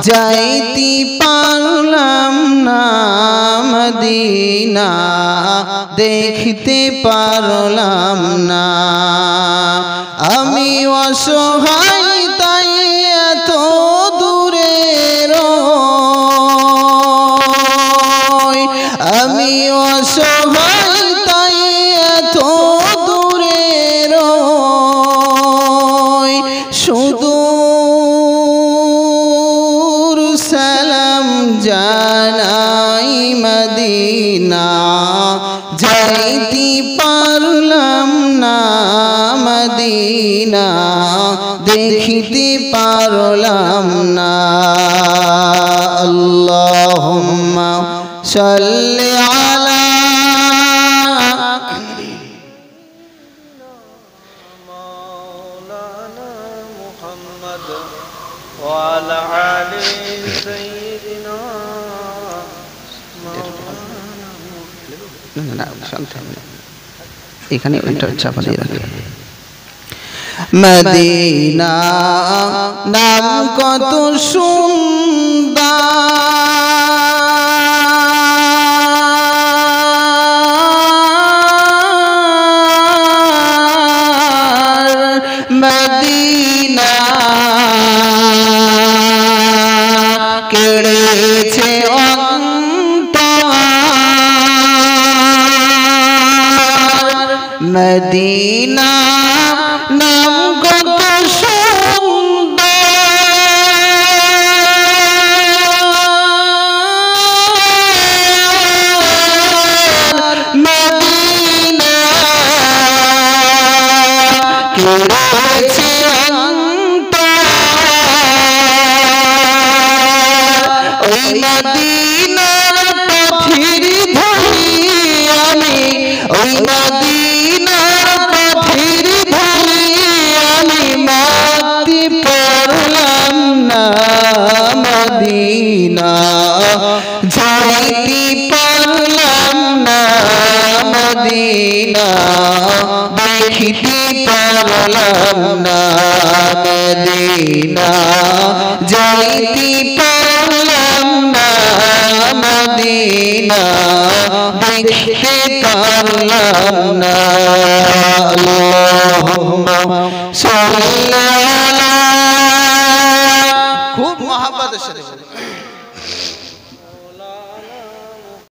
যাইতে পারলাম না মদিনা, দেখতে পারলাম না। আমি অসহায় তাই এত দূরে রই, আমি অসহায় তাই এত দূরে রই। শুধু সালাম জানাই মদিনা, যাইতে পারলাম না মদিনা, দেখিতে পারলাম না। আল্লাহুম্মা সাল্লি আলা মাওলানা মুহাম্মদ ওয়া আলা আলি সাইয়্যিদিনা এখানে ওইটা চাপা দিয়ে রাখবে। মদিনা নাম কত সুন্দর, মদিনা কেড়েছে অন্তর, মদিনা নাম কত সুন্দর, মদিনা কেড়েছে অন্তর। ওই মদিনার পথের ধরি আমি, ওই মদিনার পথের ধরি আমি, মাটি পড়লাম না মদিনা, যাইতে পারলাম না মদিনা, দেখিতে পারলাম না মদিনা, যাইতে পারলাম না মদিনা, দেখতে পারলাম না। আল্লাহুম্মা সাল্লি